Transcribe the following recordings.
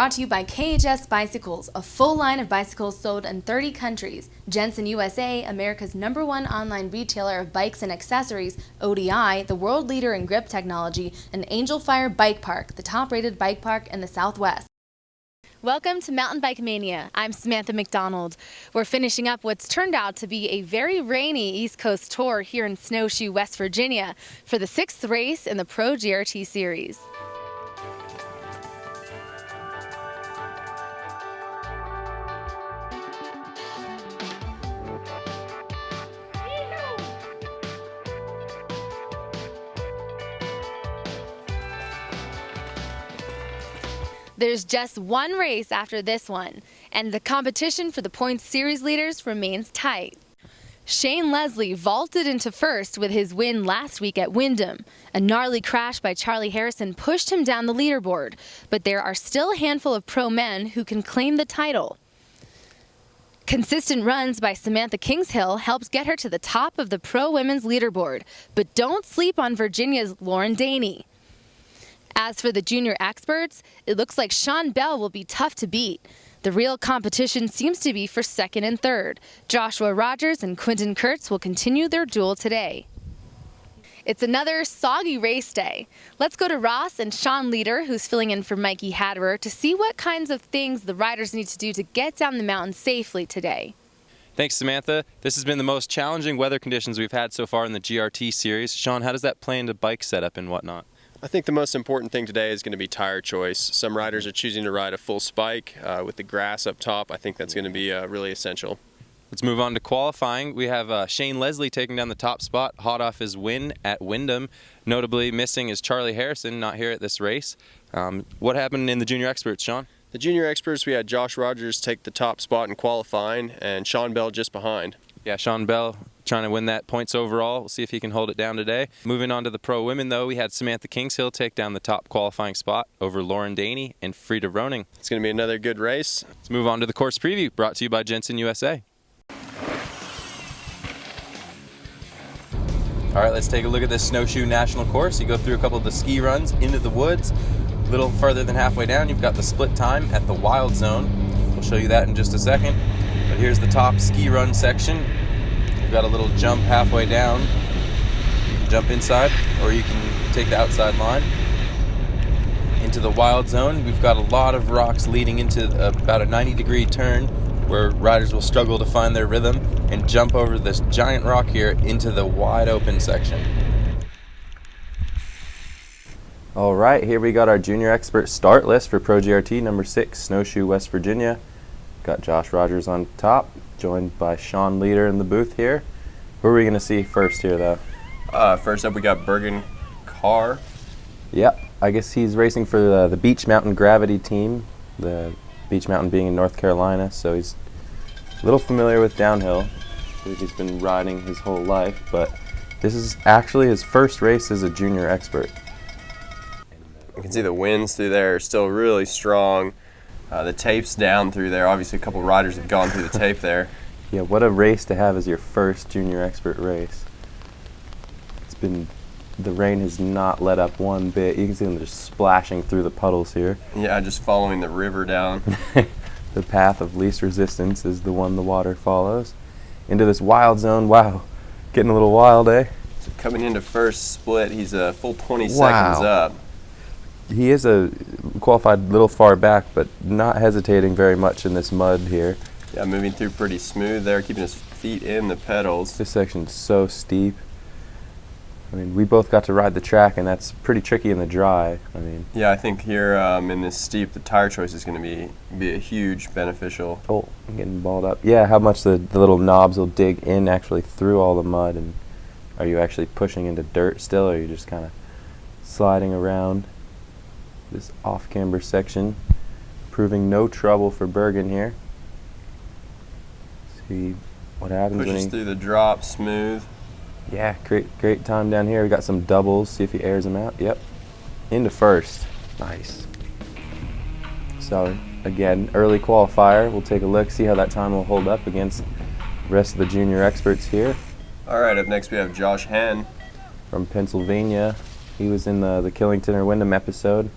brought to you by KHS Bicycles, a full line of bicycles sold in 30 countries. Jensen USA, America's #1 online retailer of bikes and accessories, ODI, the world leader in grip technology, and Angel Fire Bike Park, the top-rated bike park in the Southwest. Welcome to Mountain Bike Mania. I'm Samantha McDonald. We're finishing up what's turned out to be a very rainy East Coast tour here in Snowshoe, West Virginia for the 6th race in the Pro GRT Series. There's just one race after this one, and the competition for the points series leaders remains tight. Shane Leslie vaulted into first with his win last week at Windham. A gnarly crash by Charlie Harrison pushed him down the leaderboard, but there are still a handful of pro men who can claim the title. Consistent runs by Samantha KINGSHILL helps get her to the top of the pro women's leaderboard, but don't sleep on Virginia's DANEY. As for the junior experts, it looks like Sean Bell will be tough to beat. The real competition seems to be for second and third. Joshua Rogers and Quentin Kurtz will continue their duel today. It's another soggy race day. Let's go to Ross and Sean Leader, who's filling in for Mikey Hatterer, to see what kinds of things the riders need to do to get down the mountain safely today. Thanks, Samantha. This has been the most challenging weather conditions we've had so far in the GRT series. Sean, how does that play into bike setup and whatnot? I think the most important thing today is going to be tire choice. Some riders are choosing to ride a full spike with the grass up top. I think that's going to be really essential. Let's move on to qualifying. We have Shane Leslie taking down the top spot, hot off his win at Windham. Notably missing is Charlie Harrison, not here at this race. What happened in the junior experts, Sean? The junior experts, we had Josh Rogers take the top spot in qualifying and Sean Bell just behind. Yeah, Sean Bell trying to win that points overall. We'll see if he can hold it down today. Moving on to the pro women, though, we had Samantha KINGSHILL take down the top qualifying spot over DANEY and Frida Roning. It's going to be another good race. Let's move on to the course preview, brought to you by Jensen USA. All right, let's take a look at this Snowshoe National Course. You go through a couple of the ski runs into the woods. A little further than halfway down, you've got the split time at the Wild Zone. We'll show you that in just a second. But here's the top ski run section. You've got a little jump halfway down. You can jump inside, or you can take the outside line. Into the Wild Zone, we've got a lot of rocks leading into about a 90-degree turn where riders will struggle to find their rhythm and jump over this giant rock here into the wide open section. All right, here we got our junior expert start list for Pro GRT number 6, Snowshoe, West Virginia. Got Josh Rogers on top, joined by Sean Leader in the booth here. Who are we going to see first here, though? First up, we got Bergen Carr. Yep, I guess he's racing for the Beach Mountain Gravity team, the Beach Mountain being in North Carolina, so he's a little familiar with downhill. I believe he's been riding his whole life, but this is actually his first race as a junior expert. You can see the winds through there are still really strong. The tape's down through there. Obviously, a couple riders have gone through the tape there. Yeah, what a race to have as your first junior expert race. The rain has not let up one bit. You can see them just splashing through the puddles here. Yeah, just following the river down. The path of least resistance is the one the water follows. Into this Wild Zone. Wow, getting a little wild, eh? So coming into first split, he's a full 20 seconds up. He is qualified a little far back, but not hesitating very much in this mud here. Yeah, moving through pretty smooth there, keeping his feet in the pedals. This section's so steep. I mean, we both got to ride the track, and that's pretty tricky in the dry. Yeah, I think here in this steep, the tire choice is going to be a huge beneficial. Oh, I'm getting balled up. Yeah, how much the little knobs will dig in actually through all the mud, and are you actually pushing into dirt still, or are you just kind of sliding around? This off-camber section, proving no trouble for Bergen here. See what happens when pushes through the drop smooth. Yeah, great time down here. We got some doubles. See if he airs them out. Yep, into first. Nice. So again, early qualifier. We'll take a look, see how that time will hold up against the rest of the junior experts here. All right, up next we have Josh Henn from Pennsylvania. He was in the Killington or Windham episode.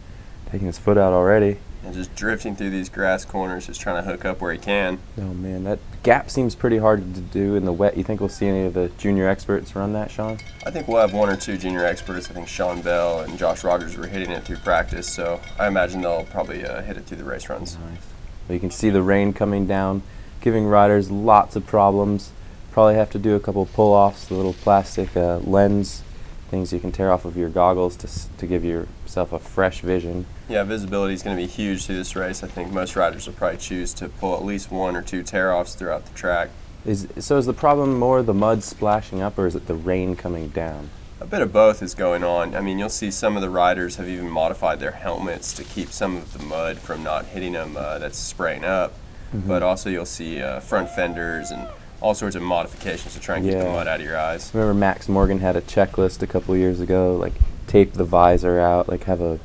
Taking his foot out already. and just drifting through these grass corners, just trying to hook up where he can. Oh man, that gap seems pretty hard to do in the wet. You think we'll see any of the junior experts run that, Sean? I think we'll have 1 or 2 junior experts. I think Sean Bell and Josh Rogers were hitting it through practice, so I imagine they'll probably hit it through the race runs. Nice. Well, you can see the rain coming down, giving riders lots of problems. Probably have to do a couple pull-offs, the little plastic lens things you can tear off of your goggles to give yourself a fresh vision. Yeah, visibility is going to be huge through this race. I think most riders will probably choose to pull at least 1 or 2 tear-offs throughout the track. So is the problem more the mud splashing up, or is it the rain coming down? A bit of both is going on. I mean, you'll see some of the riders have even modified their helmets to keep some of the mud from not hitting them that's spraying up. But also you'll see front fenders and all sorts of modifications to try and keep the mud out of your eyes. Remember Max Morgan had a checklist a couple years ago, like tape the visor out, like have a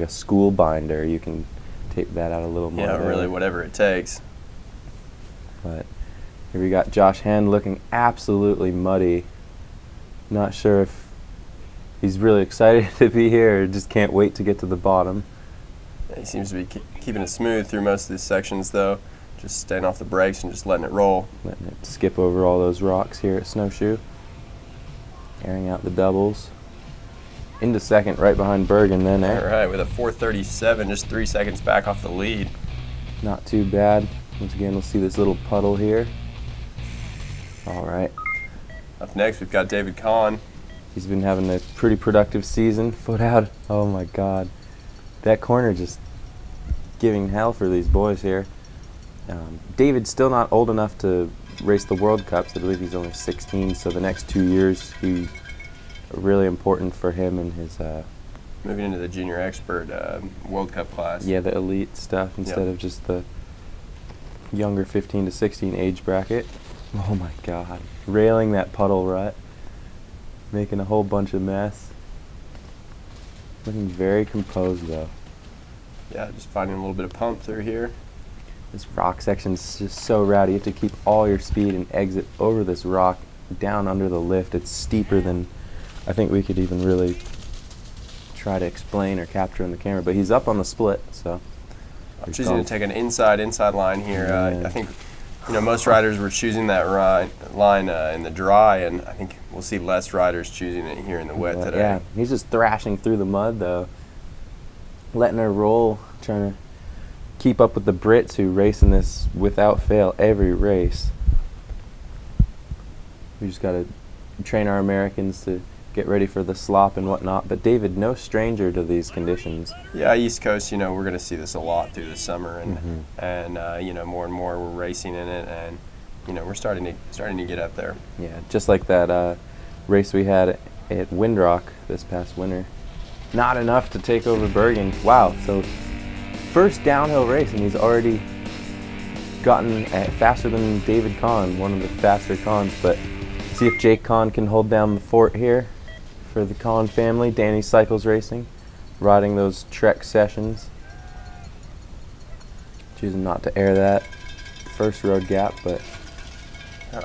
school binder. You can tape that out a little more. Yeah, really, whatever it takes. But here we got Josh Hand looking absolutely muddy. Not sure if he's really excited to be here or just can't wait to get to the bottom. Yeah, he seems to be keeping it smooth through most of these sections, though. Just staying off the brakes and just letting it roll. Letting it skip over all those rocks here at Snowshoe. Airing out the doubles. Into second, right behind Bergen then. All right, with a 4:37, just 3 seconds back off the lead. Not too bad. Once again, we'll see this little puddle here. All right. Up next, we've got David KAHN. He's been having a pretty productive season. Foot out. Oh my God. That corner just giving hell for these boys here. David's still not old enough to race the World Cups. I believe he's only 16, so the next 2 years are really important for him and his... Moving into the junior expert World Cup class. Yeah, the elite stuff instead of just the younger 15 to 16 age bracket. Oh my God. Railing that puddle rut. Making a whole bunch of mess. Looking very composed though. Yeah, just finding a little bit of pump through here. This rock section's just so rowdy. You have to keep all your speed and exit over this rock down under the lift. It's steeper than I think we could even really try to explain or capture in the camera. But he's up on the split, so. I'm choosing to take an inside line here. I think most riders were choosing that line in the dry, and I think we'll see less riders choosing it here in the wet today. Yeah, he's just thrashing through the mud though, letting her roll, trying to keep up with the Brits who race in this without fail every race. We just got to train our Americans to get ready for the slop and whatnot. But David, no stranger to these conditions. Yeah, East Coast, we're going to see this a lot through the summer, and more and more we're racing in it, and we're starting to get up there. Yeah, just like that race we had at Windrock this past winter. Not enough to take over Bergen. Wow, so first downhill race, and he's already gotten faster than David KAHN, one of the faster KAHNs. But see if Jake KAHN can hold down the fort here for the KAHN family. DANEY Cycles Racing, riding those Trek sessions. Choosing not to air that first road gap, but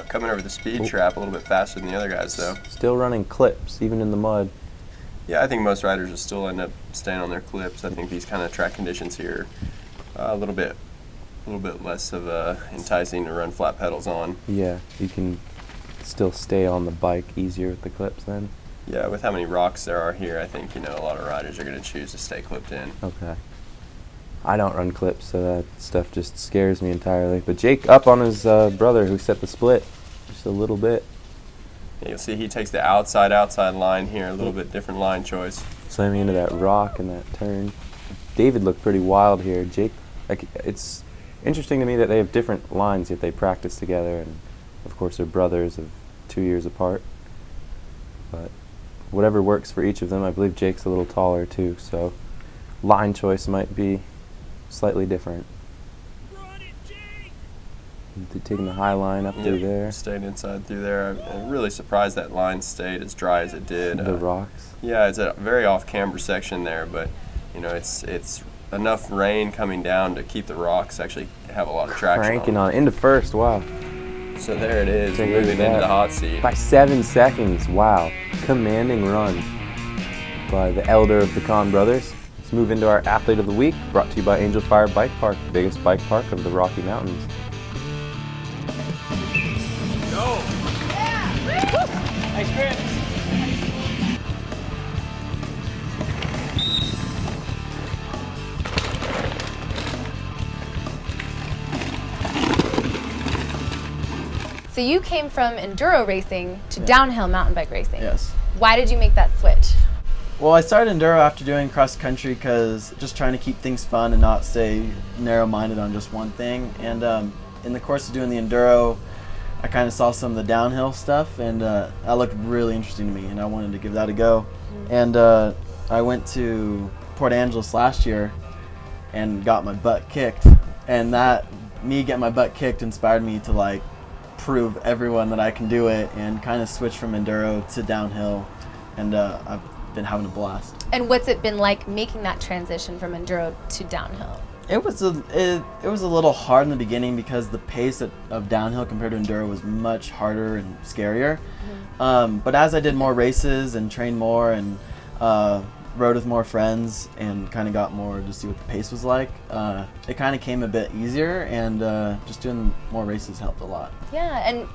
coming over the speed trap a little bit faster than the other guys, though. Still running clips, even in the mud. Yeah, I think most riders will still end up staying on their clips. I think these kind of track conditions here a little bit less of enticing to run flat pedals on. Yeah, you can still stay on the bike easier with the clips then. Yeah, with how many rocks there are here, I think a lot of riders are going to choose to stay clipped in. Okay. I don't run clips, so that stuff just scares me entirely. But Jake up on his brother who set the split just a little bit. Yeah, you'll see he takes the outside line here, a little bit different line choice. Slamming into that rock and that turn. David looked pretty wild here. Jake, it's interesting to me that they have different lines yet they practice together, and of course they're brothers of 2 years apart. But whatever works for each of them. I believe Jake's a little taller too, so line choice might be slightly different. Taking the high line up through there. Staying inside through there. I'm really surprised that line stayed as dry as it did. The rocks. Yeah, it's a very off-camber section there, but it's enough rain coming down to keep the rocks actually have a lot of traction. Cranking on into first. Wow. So there it is, moving into the hot seat by 7 seconds. Wow, commanding run by the elder of the KAHN brothers. Let's move into our Athlete of the Week, brought to you by Angel Fire Bike Park, the biggest bike park of the Rocky Mountains. Go! Yeah! Nice grip. So you came from enduro racing to downhill mountain bike racing. Yes. Why did you make that switch? Well, I started enduro after doing cross country because just trying to keep things fun and not stay narrow-minded on just one thing. And in the course of doing the enduro, I kind of saw some of the downhill stuff, and that looked really interesting to me, and I wanted to give that a go. And I went to Port Angeles last year and got my butt kicked, and me getting my butt kicked inspired me to like prove everyone that I can do it, and kind of switch from enduro to downhill, and I've been having a blast. And what's it been like making that transition from enduro to downhill? It was a little hard in the beginning because the pace of downhill compared to enduro was much harder and scarier. But as I did more races and trained more and rode with more friends and kind of got more to see what the pace was like, it kind of came a bit easier, and just doing more races helped a lot. Yeah, and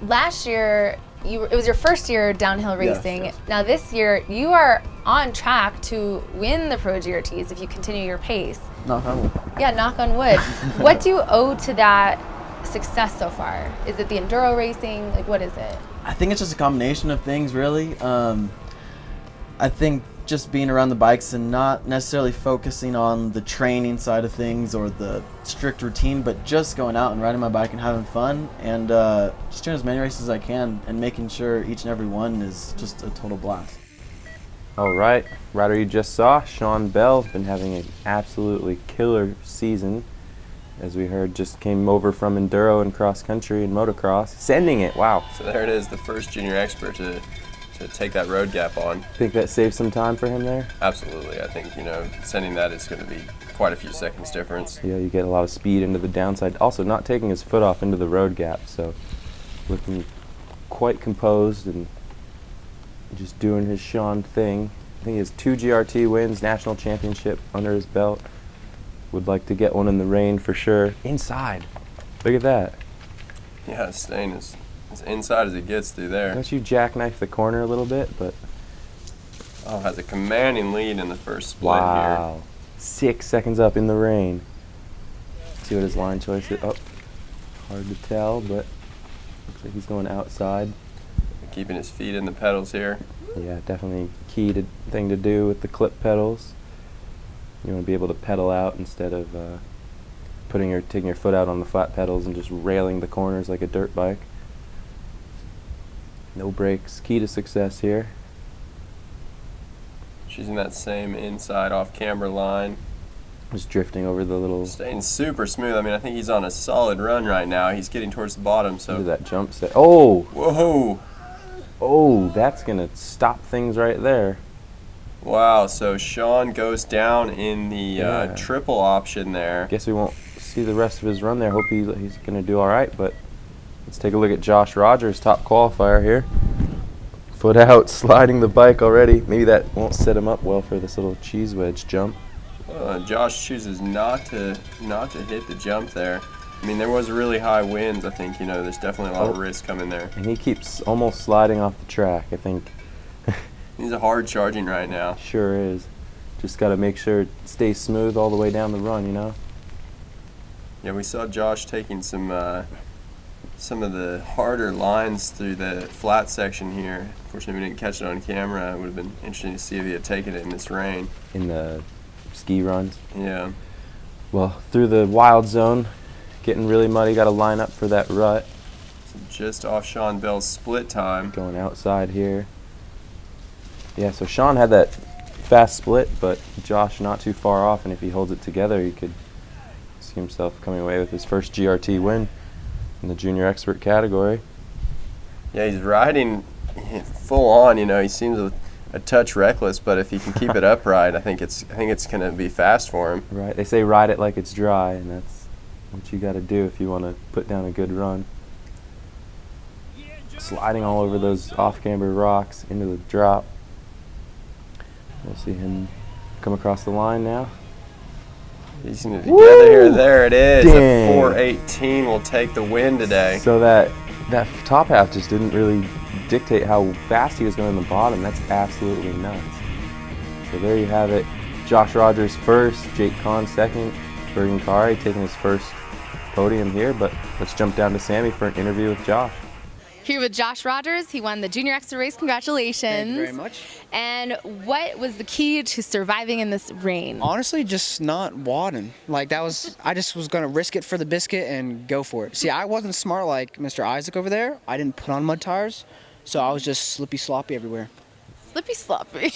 last year it was your first year downhill racing. Yes. Now this year you are on track to win the Pro GRTs if you continue your pace. Knock on wood. Yeah, knock on wood. What do you owe to that success so far? Is it the enduro racing? Like, what is it? I think it's just a combination of things, really. I think just being around the bikes and not necessarily focusing on the training side of things or the strict routine, but just going out and riding my bike and having fun, and just doing as many races as I can and making sure each and every one is just a total blast. All right, rider you just saw, Sean Bell, has been having an absolutely killer season. As we heard, just came over from enduro and cross country and motocross, sending it, wow. So there it is, the first junior expert to take that road gap on. Think that saved some time for him there? Absolutely. I think, sending that is going to be quite a few seconds difference. Yeah, you get a lot of speed into the downside. Also, not taking his foot off into the road gap, so looking quite composed and just doing his Sean thing. I think he has 2 GRT wins, national championship under his belt. Would like to get one in the rain for sure. Inside. Look at that. Yeah, staying as inside as it gets through there. Don't you jackknife the corner a little bit, but Oh, has a commanding lead in the first split wow. 6 seconds up in the rain. See what his line choice is. Oh, hard to tell, but looks like he's going outside. here. Keeping his feet in the pedals here. Yeah, definitely key thing to do with the clip pedals. You want to be able to pedal out instead of taking your foot out on the flat pedals and just railing the corners like a dirt bike. No brakes, key to success here. She's in that same inside off-camber line. Just drifting over the little. Staying super smooth. I mean, I think he's on a solid run right now. He's getting towards the bottom, so. Into that jump set. Oh! Whoa! Oh, that's gonna stop things right there. Wow, so Sean goes down in the triple option there. Guess we won't see the rest of his run there. Hope he's gonna do all right, but let's take a look at Josh Rogers, top qualifier here. Foot out, sliding the bike already. Maybe that won't set him up well for this little cheese wedge jump. Josh chooses not to hit the jump there. I mean, there was really high winds. I think there's definitely a lot of risk coming there. And he keeps almost sliding off the track. I think He's a hard charging right now. sure is. Just got to make sure it stays smooth all the way down the run. Yeah, we saw Josh taking some of the harder lines through the flat section here. Unfortunately, we didn't catch it on camera. It would have been interesting to see if he had taken it in this rain. In the ski runs. Yeah. Well, through the wild zone, getting really muddy. Got to line up for that rut. So just off Sean Bell's split time. Going outside here. Yeah, so Sean had that fast split, but Josh not too far off, and if he holds it together, he could see himself coming away with his first GRT win in the junior expert category. Yeah, he's riding full on. He seems a touch reckless, but if he can keep it upright, I think it's going to be fast for him. Right, they say ride it like it's dry, and that's what you got to do if you want to put down a good run. Sliding all over those off-camber rocks into the drop. We'll see him come across the line now. Piecing it together here. There it is. A 4:18 will take the win today. So that top half just didn't really dictate how fast he was going in the bottom. That's absolutely nuts. So there you have it. Josh Rogers first, Jake Kahn second, Bergen Kari taking his first podium here. But let's jump down to Sammy for an interview with Josh. Here with Josh Rogers. He won the Junior Extra race. Congratulations. Thank you very much. And what was the key to surviving in this rain? Honestly, just not wadding. Like I just was gonna risk it for the biscuit and go for it. See, I wasn't smart like Mr. Isaac over there. I didn't put on mud tires, so I was just slippy sloppy everywhere. Slippy sloppy.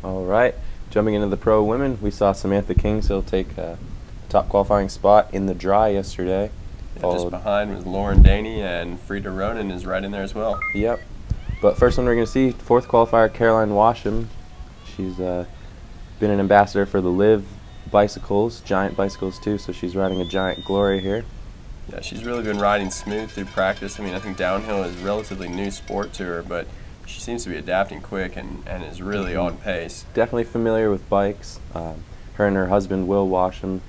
All right, jumping into the pro women, we saw Samantha KINGSHILL take a top qualifying spot in the dry yesterday. Yeah, just behind was DANEY, and Frida Ronan is right in there as well. Yep. But first one we're going to see, fourth qualifier, Caroline Washam. She's been an ambassador for the Liv bicycles, giant bicycles too, so she's riding a giant Glory here. Yeah, she's really been riding smooth through practice. I mean, I think downhill is a relatively new sport to her, but she seems to be adapting quick and is really on pace. Definitely familiar with bikes. Her and her husband, Will Washam,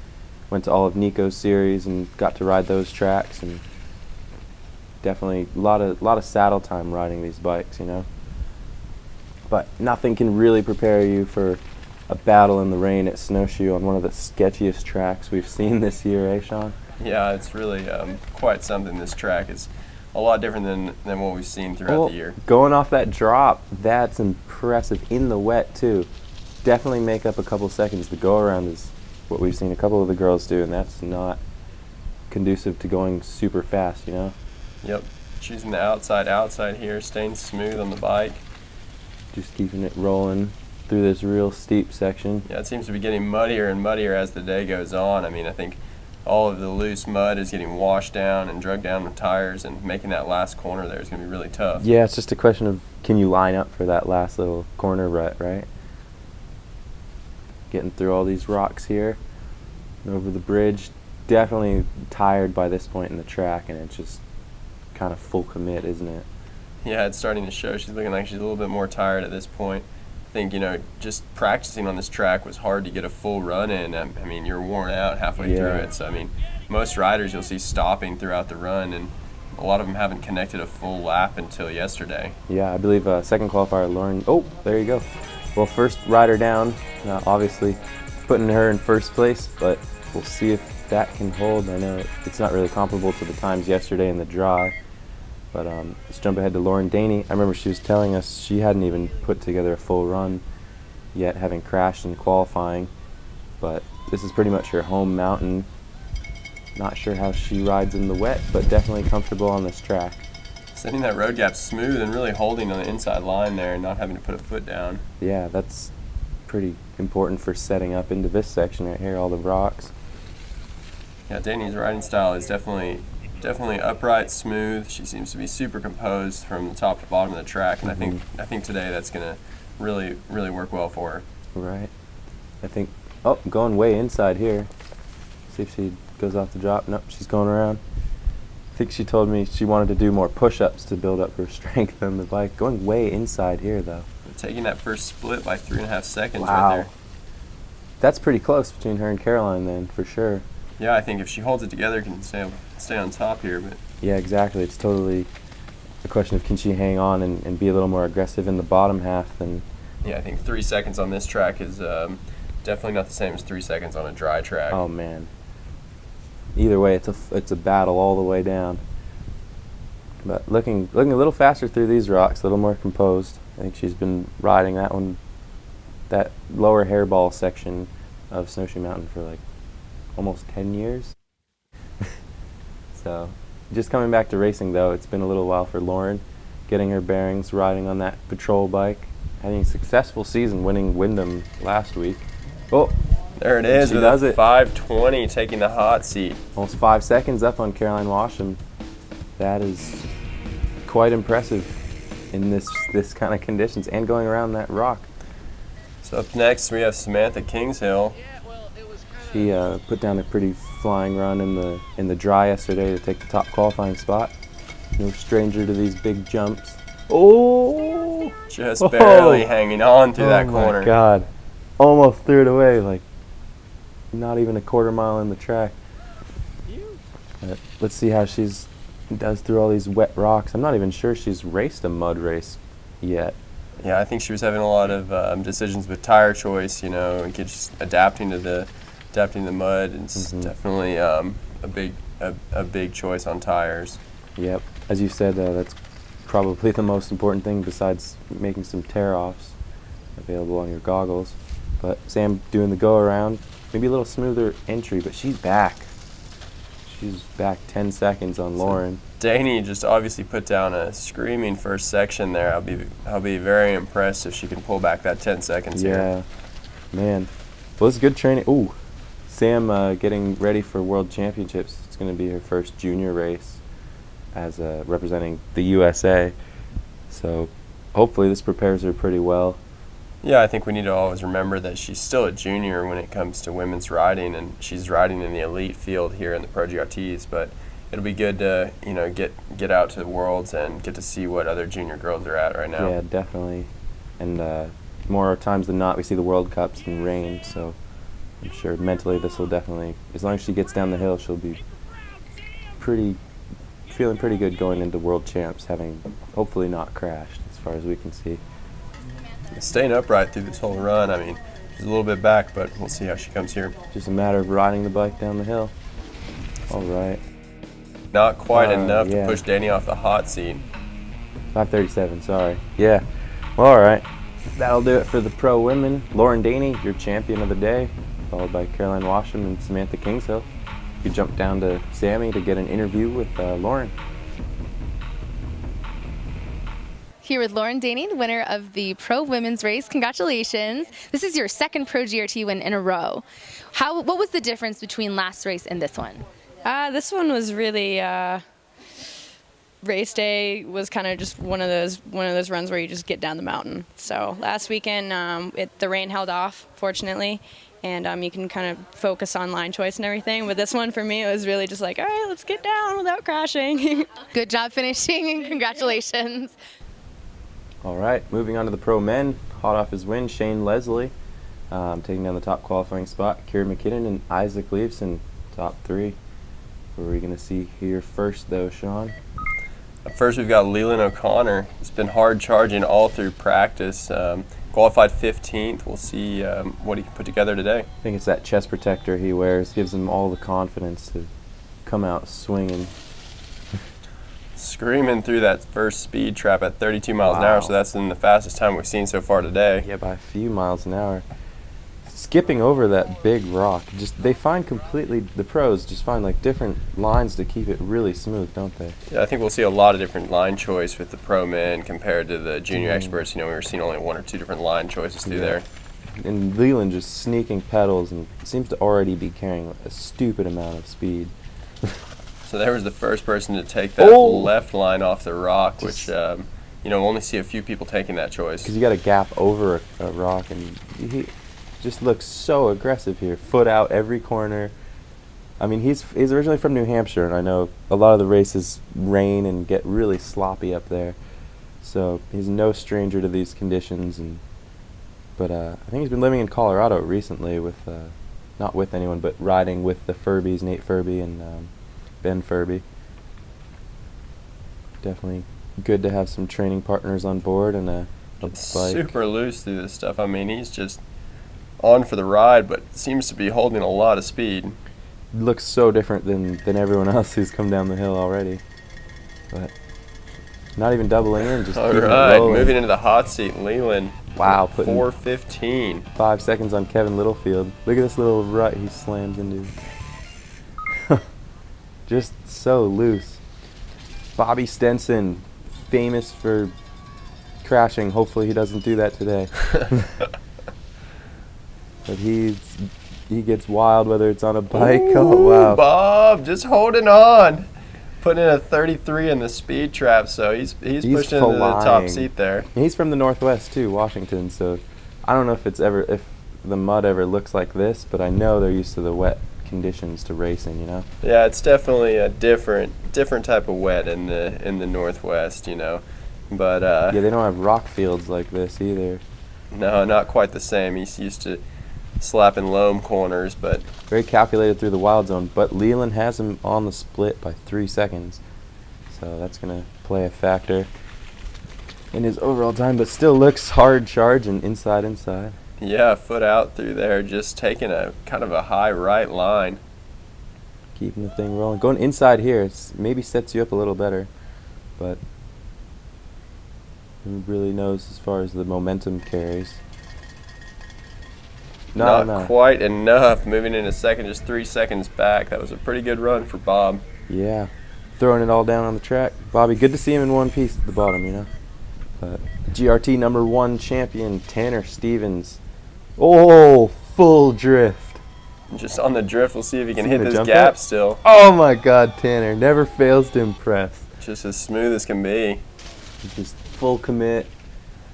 went to all of Nico's series and got to ride those tracks, and definitely a lot of saddle time riding these bikes, you know. But nothing can really prepare you for a battle in the rain at Snowshoe on one of the sketchiest tracks we've seen this year, eh, Sean? Yeah, it's really quite something. This track is a lot different than what we've seen throughout the year. Going off that drop, that's impressive in the wet too. Definitely make up a couple seconds. The go around is what we've seen a couple of the girls do, and that's not conducive to going super fast, you know? Yep, choosing the outside here, staying smooth on the bike. Just keeping it rolling through this real steep section. Yeah, it seems to be getting muddier and muddier as the day goes on. I mean, I think all of the loose mud is getting washed down and dragged down with tires, and making that last corner there is going to be really tough. Yeah, it's just a question of, can you line up for that last little corner rut, right? Getting through all these rocks here and over the bridge. Definitely tired by this point in the track, and it's just kind of full commit, isn't it? Yeah, it's starting to show. She's looking like she's a little bit more tired at this point. I think, you know, just practicing on this track was hard to get a full run in. I mean, you're worn out halfway through it. So, I mean, most riders you'll see stopping throughout the run, and a lot of them haven't connected a full lap until yesterday. Yeah, I believe second qualifier, Lauren. Oh, there you go. Well, first rider down, obviously putting her in first place, but we'll see if that can hold. I know it's not really comparable to the times yesterday in the dry, but let's jump ahead to DANEY. I remember she was telling us she hadn't even put together a full run yet, having crashed in qualifying, but this is pretty much her home mountain. Not sure how she rides in the wet, but definitely comfortable on this track. Setting that road gap smooth and really holding on the inside line there and not having to put a foot down. Yeah, that's pretty important for setting up into this section right here, all the rocks. Yeah, DANEY's riding style is definitely upright, smooth. She seems to be super composed from the top to bottom of the track, and I think today that's going to really work well for her. Right. I think, oh, going way inside here. See if she goes off the drop. Nope, she's going around. I think she told me she wanted to do more push-ups to build up her strength on the bike. Going way inside here, though. Taking that first split by 3.5 seconds wow. right there. That's pretty close between her and Caroline then, for sure. Yeah, I think if she holds it together, can stay on top here. But yeah, exactly. It's totally a question of, can she hang on and be a little more aggressive in the bottom half than... Yeah, I think 3 seconds on this track is definitely not the same as 3 seconds on a dry track. Oh, man. Either way, it's a battle all the way down. But looking a little faster through these rocks, a little more composed. I think she's been riding that lower hairball section of Snowshoe Mountain for like almost 10 years. So just coming back to racing though, it's been a little while for Lauren, getting her bearings, riding on that patrol bike, having a successful season, winning Wyndham last week. Oh, there it is, with a 5:20 taking the hot seat. Almost 5 seconds up on Caroline Washam. That is quite impressive in this kind of conditions and going around that rock. So up next we have Samantha KINGSHILL. She put down a pretty flying run in the dry yesterday to take the top qualifying spot. No stranger to these big jumps. Oh! Just barely hanging on through that corner. Oh my God. almost threw it away, like not even a quarter mile in the track. But let's see how she's does through all these wet rocks. I'm not even sure she's raced a mud race yet. Yeah, I think she was having a lot of decisions with tire choice, you know, and just adapting to the mud. It's definitely a big choice on tires. Yep, as you said, that's probably the most important thing besides making some tear-offs available on your goggles. But Sam doing the go-around, maybe a little smoother entry, but she's back. She's back 10 seconds on Lauren. DANEY just obviously put down a screaming first section there. I'll be very impressed if she can pull back that 10 seconds here. Yeah, man. Well, it's good training. Ooh, Sam getting ready for World Championships. It's going to be her first junior race as representing the USA. So hopefully this prepares her pretty well. Yeah, I think we need to always remember that she's still a junior when it comes to women's riding, and she's riding in the elite field here in the Pro GRTs. But it'll be good to get out to the Worlds and get to see what other junior girls are at right now. Yeah, definitely. And more times than not, we see the World Cups in rain. So I'm sure mentally this will definitely, as long as she gets down the hill, she'll be feeling pretty good going into World Champs, having hopefully not crashed as far as we can see. Staying upright through this whole run. I mean, she's a little bit back, but we'll see how she comes here. Just a matter of riding the bike down the hill. All right. Not quite enough yeah. to push DANEY off the hot seat. 5:37, sorry. Yeah. Well, all right. That'll do it for the pro women. Lauren DANEY, your champion of the day, followed by Caroline Washam and Samantha KINGSHILL. You jump down to Sammy to get an interview with Lauren. Here with Lauren DANEY, the winner of the Pro Women's Race. Congratulations. This is your second Pro GRT win in a row. What was the difference between last race and this one? This one was really, race day was kind of just one of those runs where you just get down the mountain. So last weekend, the rain held off, fortunately, and you can kind of focus on line choice and everything. But this one, for me, it was really just like, all right, let's get down without crashing. Good job finishing, and congratulations. All right, moving on to the pro men. Hot off his win, Shane Leslie taking down the top qualifying spot. Kieran McKinnon and Isaac Leifson, top three. What are we going to see here first, though, Sean? First, we've got Leland O'Connor. It's been hard charging all through practice. Qualified 15th. We'll see what he can put together today. I think it's that chest protector he wears. Gives him all the confidence to come out swinging. Screaming through that first speed trap at 32 miles an hour, so that's in the fastest time we've seen so far today. Yeah, by a few miles an hour. Skipping over that big rock. The pros just find like different lines to keep it really smooth, don't they? Yeah, I think we'll see a lot of different line choice with the pro men compared to the junior experts. You know, we were seeing only one or two different line choices through there. And Leland just sneaking pedals and seems to already be carrying a stupid amount of speed. So there was the first person to take that left line off the rock, which, we'll only see a few people taking that choice. Because you got a gap over a rock, and he just looks so aggressive here. Foot out every corner. I mean, he's originally from New Hampshire, and I know a lot of the races rain and get really sloppy up there. So he's no stranger to these conditions. But I think he's been living in Colorado recently with, not with anyone, but riding with the Furbies, Nate Furby and Ben Furby. Definitely good to have some training partners on board and a bike. Super loose through this stuff. I mean, he's just on for the ride, but seems to be holding a lot of speed. Looks so different than everyone else who's come down the hill already. But not even doubling in, just all keeping it right, rolling. moving into the hot seat, Leland. Wow, putting 4:15. 5 seconds on Kevin Littlefield. Look at this little rut he slams into. Just so loose. Bobby Stenson, famous for crashing. Hopefully he doesn't do that today. But he gets wild whether it's on a bike. Ooh, oh wow! Bob, just holding on, putting in a 33 in the speed trap, so he's pushed into the top seat there. He's from the Northwest too, Washington. So I don't know if the mud ever looks like this, but I know they're used to the wet conditions to racing. You know. Yeah, it's definitely a different type of wet in the Northwest. You know, but yeah, they don't have rock fields like this either. No, not quite the same. He's used to slapping loam corners, but Very calculated through the wild zone, but Leland has him on the split by 3 seconds. So that's going to play a factor in his overall time, but still looks hard charge and inside. yeah, foot out through there, just taking a kind of a high right line. Keeping the thing rolling. Going inside here, it's maybe sets you up a little better, but who really knows as far as the momentum carries. Not quite enough. Moving in a second, just 3 seconds back. That was a pretty good run for Bob. Yeah, throwing it all down on the track. Bobby, good to see him in one piece at the bottom, you know. But GRT #1 champion Tanner Stevens. Oh, full drift. Just on the drift, we'll see if he can See hit the this jump gap cut? still. Oh my God, Tanner never fails to impress. Just as smooth as can be. Just full commit.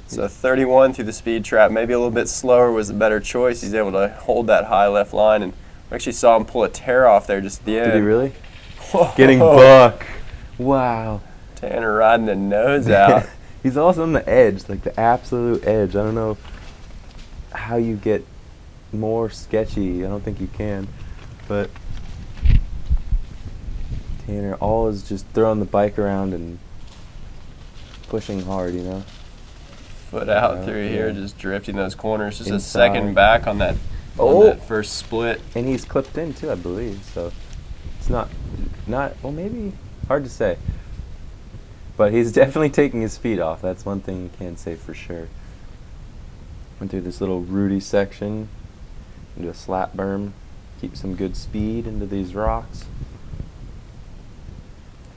So 31 through the speed trap, maybe a little bit slower was a better choice. He's able to hold that high left line, and we actually saw him pull a tear off there just at the end. Did he really? Whoa. Getting buck. Wow. Tanner riding the nose out. He's also on the edge, like the absolute edge. I don't know how you get more sketchy. I don't think you can. But Tanner always just throwing the bike around and pushing hard, you know. Foot out through here, just drifting those corners. Just Inside. a second back on that, on that first split. And he's clipped in too, I believe. So it's not well, maybe hard to say. But he's definitely taking his feet off. That's one thing you can say for sure. Went through this little rooty section into a slap berm. Keep some good speed into these rocks.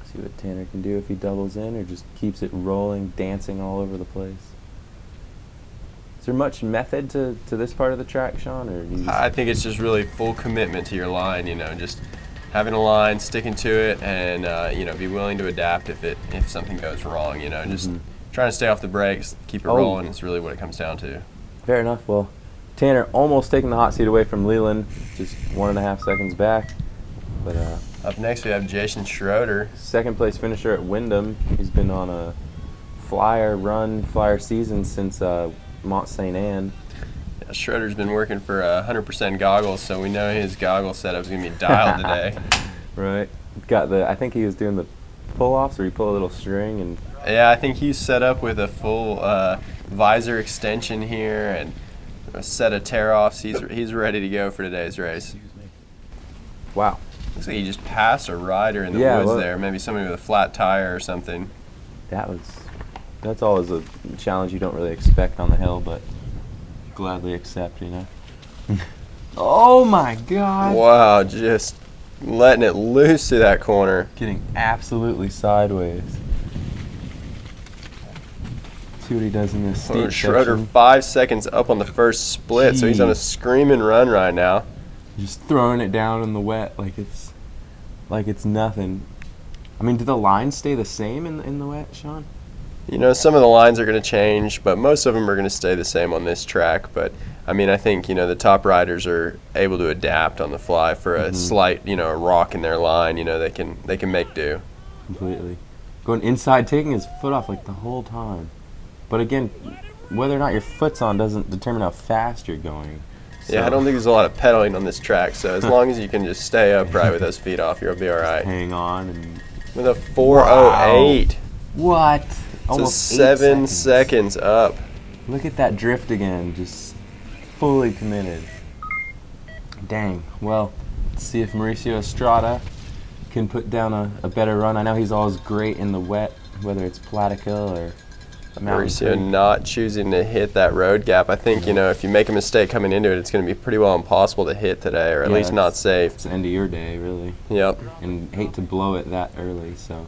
See what Tanner can do if he doubles in or just keeps it rolling, dancing all over the place. Is there much method to this part of the track, Sean? Or do you I think it's just really full commitment to your line, you know, just having a line, sticking to it, and you know, be willing to adapt if something goes wrong, you know, just trying to stay off the brakes, keep it rolling is really what it comes down to. Fair enough. Well, Tanner almost taking the hot seat away from Leland, just 1.5 seconds back. But Up next we have Jason Schroeder. second place finisher at Wyndham. He's been on a flyer season since Mont Saint Anne. Yeah, Schroeder's been working for 100% goggles, so we know his goggle setup's gonna be dialed today. Right. Got the. I think he was doing the pull-offs, or he pulled a little string and. Yeah, I think he's set up with a full visor extension here and a set of tear-offs. He's ready to go for today's race. Wow. Looks like he just passed a rider in the woods there. Maybe somebody with a flat tire or something. That's always a challenge you don't really expect on the hill, but gladly accept, you know. Oh my God. Wow, just letting it loose to that corner. Getting absolutely sideways. See what he does in this steep Schroeder section. 5 seconds up on the first split, so he's on a screaming run right now. Just throwing it down in the wet like it's nothing. I mean, do the lines stay the same in the wet, Sean? You know, some of the lines are going to change, but most of them are going to stay the same on this track. But, I mean, I think, you know, the top riders are able to adapt on the fly for a slight, you know, a rock in their line. You know, they can make do. Completely. Going inside, taking his foot off like the whole time. But again, whether or not your foot's on doesn't determine how fast you're going. So. Yeah, I don't think there's a lot of pedaling on this track, so as long as you can just stay upright with those feet off, you'll be all right. Hang on. And with a 4:08. What? So Almost 7 seconds up. Look at that drift again, just fully committed. Dang. Well, let's see if Mauricio Estrada can put down a better run. I know he's always great in the wet, whether it's Platico or Mauricio not choosing to hit that road gap. I think, you know, if you make a mistake coming into it, it's going to be pretty well impossible to hit today, or at least not safe. It's the end of your day, really. Yep. And hate to blow it that early, so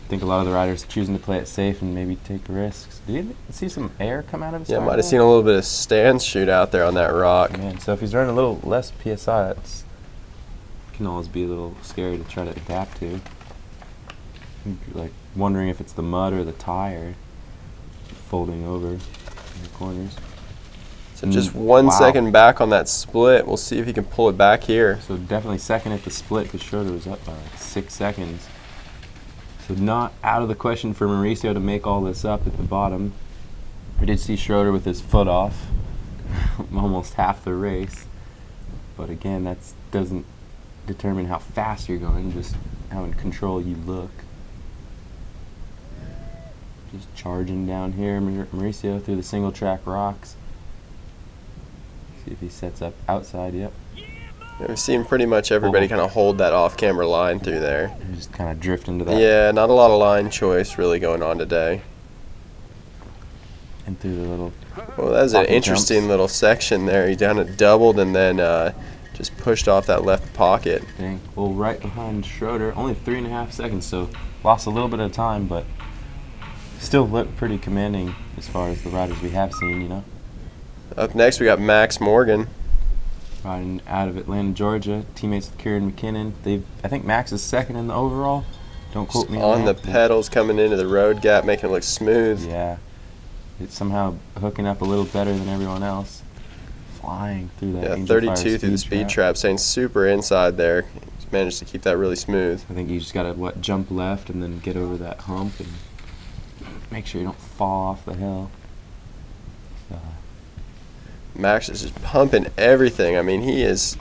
I think a lot of the riders choosing to play it safe and maybe take risks. Did you see some air come out of his tire? Yeah, might have seen a little bit of stand shoot out there on that rock. Man, so if he's running a little less PSI, that's can always be a little scary to try to adapt to. Like wondering if it's the mud or the tire folding over in the corners. So just 1 second back on that split. We'll see if he can pull it back here. So definitely second at the split because Schroeder was up by like 6 seconds. So not out of the question for Mauricio to make all this up at the bottom. We did see Schroeder with his foot off almost half the race. But again, that doesn't determine how fast you're going, just how in control you look. Just charging down here, Mauricio through the single track rocks. See if he sets up outside, yep. Yeah, we've seen pretty much everybody kind of hold that off-camera line through there. Just kind of drift into that. Yeah, not a lot of line choice really going on today. And through the little... Well, that was an pocket interesting jumps. little section there. He down it doubled and then just pushed off that left pocket. Dang. Well, right behind Schroeder, only 3.5 seconds, so lost a little bit of time, but still looked pretty commanding as far as the riders we have seen, you know. Up next, we got Max Morgan. Riding out of Atlanta, Georgia, teammates with Kieran McKinnon. I think Max is second in the overall. Don't quote me On on the that. pedals, coming into the road gap, making it look smooth. Yeah. It's somehow hooking up a little better than everyone else. Flying through that. Yeah, Angel 32 Fire through the speed trap, staying super inside there. He's managed to keep that really smooth. I think you just gotta jump left and then get over that hump and make sure you don't fall off the hill. Max is just pumping everything. I mean, he's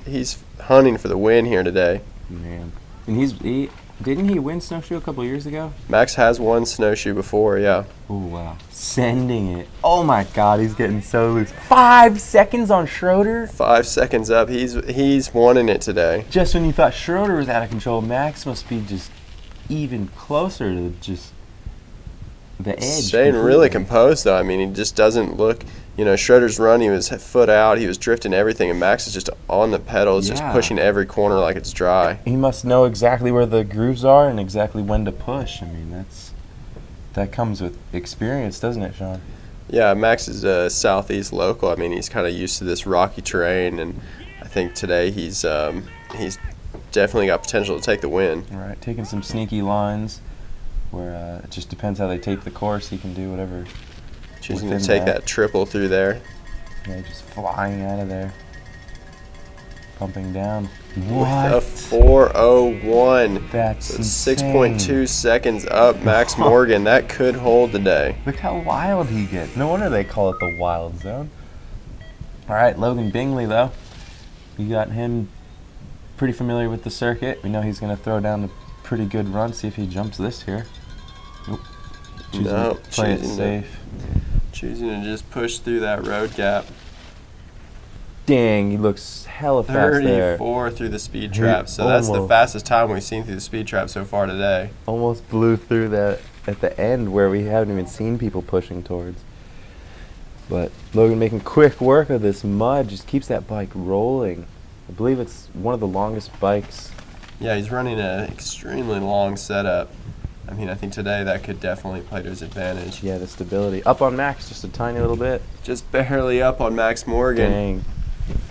hunting for the win here today. Man, and didn't he win Snowshoe a couple years ago? Max has won Snowshoe before, yeah. Oh wow, sending it. Oh my God, he's getting so loose. 5 seconds on Schroeder. 5 seconds up. He's wanting it today. Just when you thought Schroeder was out of control, Max must be just even closer to just the edge. Staying really composed though. I mean, he just doesn't look. You know, Schroeder's run, he was foot out, he was drifting everything, and Max is just on the pedals, just pushing every corner like it's dry. He must know exactly where the grooves are and exactly when to push. I mean, that comes with experience, doesn't it, Sean? Yeah, Max is a southeast local. I mean, he's kind of used to this rocky terrain, and I think today he's definitely got potential to take the win. All right, taking some sneaky lines where it just depends how they tape the course. He can do whatever. Choosing to take that triple through there. Yeah, just flying out of there. Pumping down. What? With a 4:01. That's so 6.2 seconds up, Max Morgan. That could hold today. Look how wild he gets. No wonder they call it the wild zone. All right, Logan Bingley, though. We got him pretty familiar with the circuit. We know he's going to throw down a pretty good run. See if he jumps this here. Nope. Play it safe. Choosing to just push through that road gap. Dang, he looks hella fast there. 34 through the speed trap. So that's the fastest time we've seen through the speed trap so far today. Almost blew through that at the end where we haven't even seen people pushing towards. But Logan making quick work of this mud, just keeps that bike rolling. I believe it's one of the longest bikes. Yeah, he's running an extremely long setup. I mean, I think today that could definitely play to his advantage. Yeah, the stability. Up on Max just a tiny little bit. Just barely up on Max Morgan. Dang.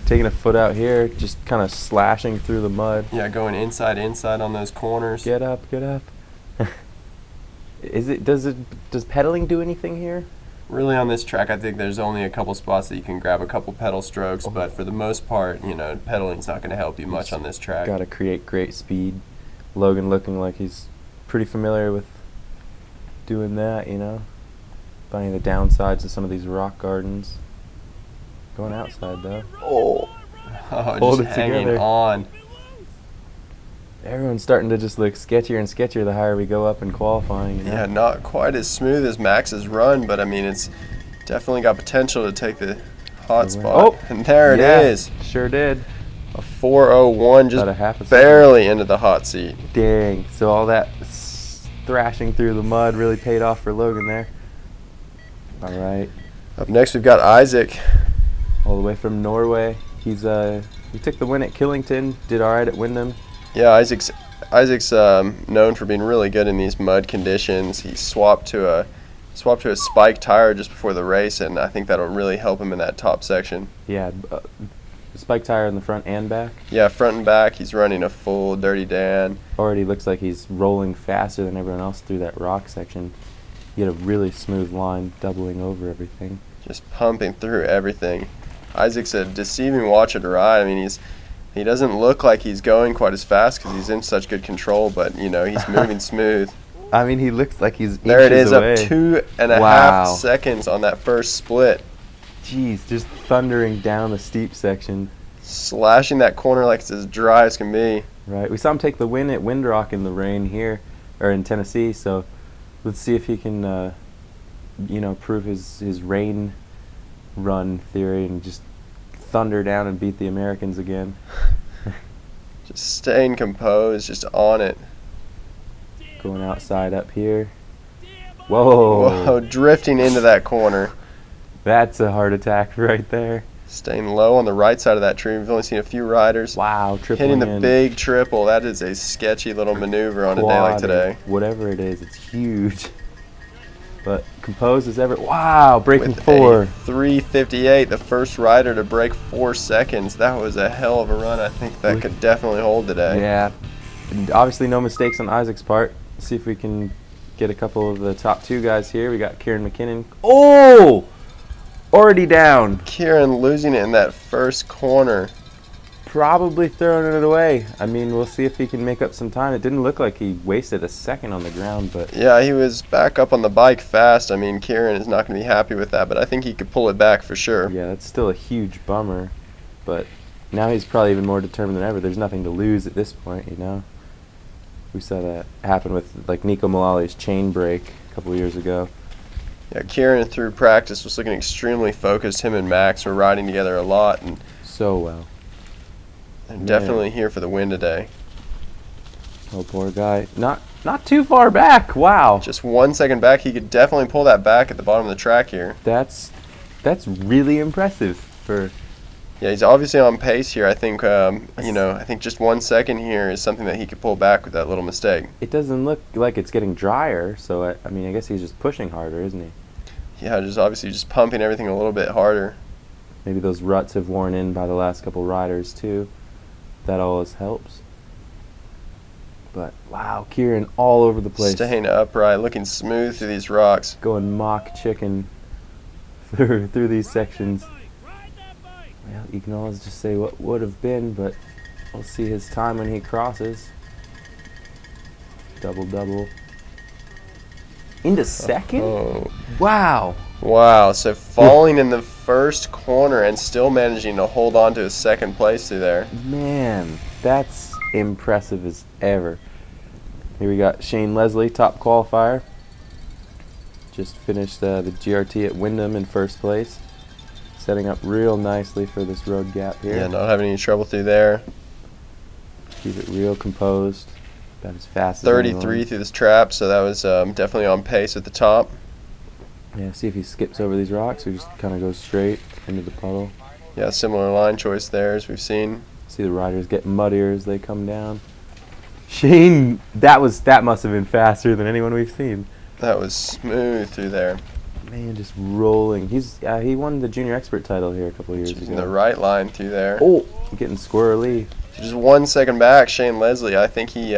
Taking a foot out here, just kind of slashing through the mud. Yeah, going inside on those corners. Get up, get up. Does pedaling do anything here? Really on this track, I think there's only a couple spots that you can grab a couple pedal strokes, but for the most part, you know, pedaling's not going to help you much on this track. Got to create great speed. Logan looking like he's pretty familiar with doing that, you know, finding the downsides of some of these rock gardens. Going outside though. Oh, hold just it hanging together. on. Everyone's starting to just look sketchier and sketchier the higher we go up in qualifying. You know? Yeah, not quite as smooth as Max's run, but I mean, it's definitely got potential to take the hot spot. Oh, and there it is. Sure did. A 4:01, just About a half a barely into the hot seat. Dang. So all that thrashing through the mud really paid off for Logan there. All right. Up next, we've got Isaac. All the way from Norway. He took the win at Killington, did all right at Wyndham. Yeah, Isaac's known for being really good in these mud conditions. He swapped to a spike tire just before the race, and I think that'll really help him in that top section. Yeah, spike tire in the front and back. Yeah, front and back. He's running a full Dirty Dan. Already looks like he's rolling faster than everyone else through that rock section. He had a really smooth line, doubling over everything. Just pumping through everything. Isaac's a deceiving watcher to ride. I mean, he doesn't look like he's going quite as fast because he's in such good control, but, you know, he's moving smooth. I mean, he looks like he's There it inches is, away. up 2.5 Wow. seconds on that first split. Jeez, just thundering down the steep section. Slashing that corner like it's as dry as can be. Right. We saw him take the win at Windrock in the rain here, or in Tennessee. So let's see if he can, prove his rain run theory and just thunder down and beat the Americans again. Just staying composed, just on it. Going outside up here. Whoa. Whoa, drifting into that corner. That's a heart attack right there. Staying low on the right side of that tree. We've only seen a few riders. Wow, tripling hitting the in. big triple. That is a sketchy little maneuver on a day like Quad, today. Whatever it is, it's huge. But composed as ever. Wow, breaking With 4. a 3:58, the first rider to break 4 seconds. That was a hell of a run. I think that could definitely hold today. Yeah. And obviously no mistakes on Isaac's part. Let's see if we can get a couple of the top 2 guys here. We got Kieran McKinnon. Oh! Already down. Kieran losing it in that first corner. Probably throwing it away. I mean, we'll see if he can make up some time. It didn't look like he wasted a second on the ground, but Yeah, he was back up on the bike fast. I mean, Kieran is not going to be happy with that, but I think he could pull it back for sure. yeah, that's still a huge bummer. But now he's probably even more determined than ever. There's nothing to lose at this point, you know. We saw that happen with like Nico Mullally's chain break a couple years ago. Yeah, Kieran through practice was looking extremely focused. Him and Max were riding together a lot, and So well. they're Man. definitely here for the win today. Oh, poor guy. Not too far back. Wow. Just 1 second back, he could definitely pull that back at the bottom of the track here. That's really impressive for. Yeah, he's obviously on pace here. I think, I think just 1 second here is something that he could pull back with that little mistake. It doesn't look like it's getting drier, so I mean, I guess he's just pushing harder, isn't he? Yeah, just obviously just pumping everything a little bit harder. Maybe those ruts have worn in by the last couple riders too. That always helps. But wow, Kieran all over the place. Staying upright, looking smooth through these rocks. Going mock chicken through these sections. Well, you can always just say what would have been, but we'll see his time when he crosses. Double. Into second? Oh. Wow. Wow, so falling in the first corner and still managing to hold on to his second place through there. Man, that's impressive as ever. Here we got Shane Leslie, top qualifier. Just finished the GRT at Windham in first place. Setting up real nicely for this road gap here. Yeah, not having any trouble through there. Keep it real composed. About as fast as 33 anyone. through this trap, so that was definitely on pace at the top. Yeah, see if he skips over these rocks or just kind of goes straight into the puddle. Yeah, similar line choice there as we've seen. See the riders get muddier as they come down. Shane, that must have been faster than anyone we've seen. That was smooth through there. Man, just rolling. He won the junior expert title here a couple years Choosing ago. the right line through there. Oh, getting squirrely. So just 1 second back, Shane Leslie. I think he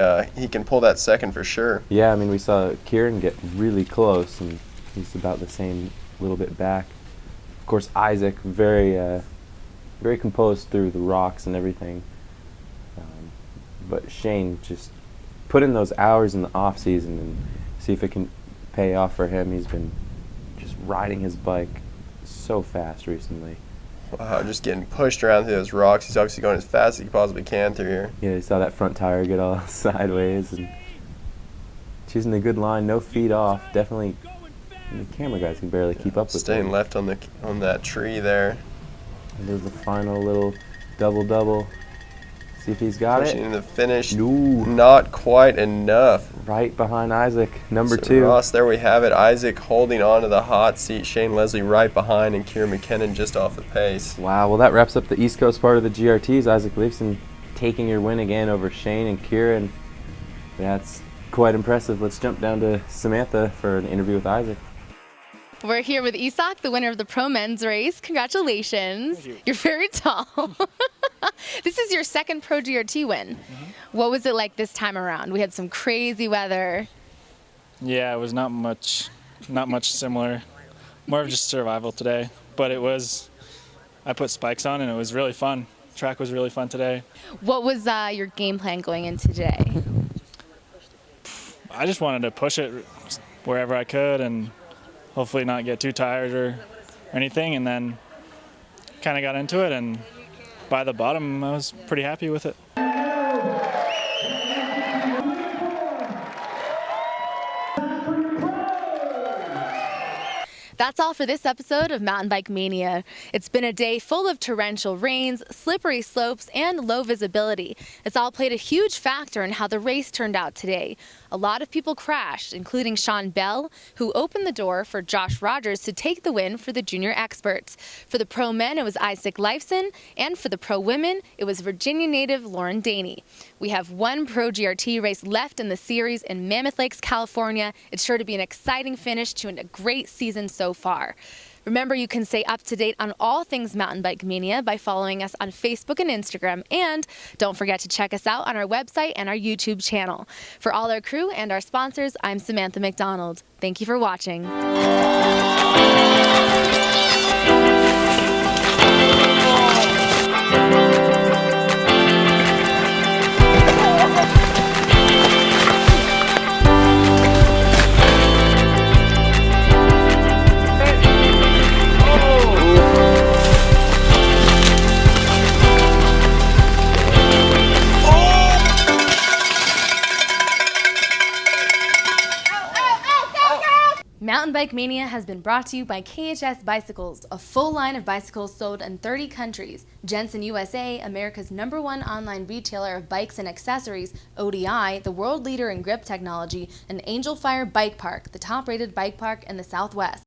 can pull that second for sure. Yeah, I mean, we saw Kieran get really close, and he's about the same, little bit back. Of course, Isaac, very composed through the rocks and everything. But Shane, just put in those hours in the off season and see if it can pay off for him. He's been just riding his bike so fast recently. Wow, just getting pushed around through those rocks. He's obviously going as fast as he possibly can through here. Yeah, you saw that front tire get all sideways and choosing a good line, no feet off. Definitely, the camera guys can barely keep up with Staying him. left on that tree there. And there's the final little double. See if he's got Pushing it. in the finish. No. Not quite enough. Right behind Isaac, number So 2. Ross, there we have it. Isaac holding on to the hot seat. Shane Leslie right behind, and Kieran McKinnon just off the pace. Wow, well that wraps up the East Coast part of the GRTs. Isaac Leifson taking your win again over Shane and Kieran. That's quite impressive. Let's jump down to Samantha for an interview with Isaac. We're here with Isak, the winner of the Pro Men's race. Congratulations. Thank you. You're very tall. This is your second Pro GRT win. What was it like this time around? We had some crazy weather. Yeah, it was not much similar. More of just survival today. But I put spikes on and it was really fun. Track was really fun today. What was your game plan going in today? I just wanted to push it wherever I could and hopefully not get too tired or anything, and then kind of got into it, and by the bottom I was pretty happy with it. That's all for this episode of Mountain Bike Mania. It's been a day full of torrential rains, slippery slopes, and low visibility. It's all played a huge factor in how the race turned out today. A lot of people crashed, including Sean Bell, who opened the door for Josh Rogers to take the win for the junior experts. For the pro men, it was Isaac Leifson, and for the pro women, it was Virginia native Lauren DANEY. We have one pro GRT race left in the series in Mammoth Lakes, California. It's sure to be an exciting finish to a great season so far. Remember, you can stay up to date on all things Mountain Bike Mania by following us on Facebook and Instagram. And don't forget to check us out on our website and our YouTube channel. For all our crew and our sponsors, I'm Samantha McDonald. Thank you for watching. Mountain Bike Mania has been brought to you by KHS Bicycles, a full line of bicycles sold in 30 countries. Jensen USA, America's #1 online retailer of bikes and accessories, ODI, the world leader in grip technology, and Angel Fire Bike Park, the top-rated bike park in the Southwest.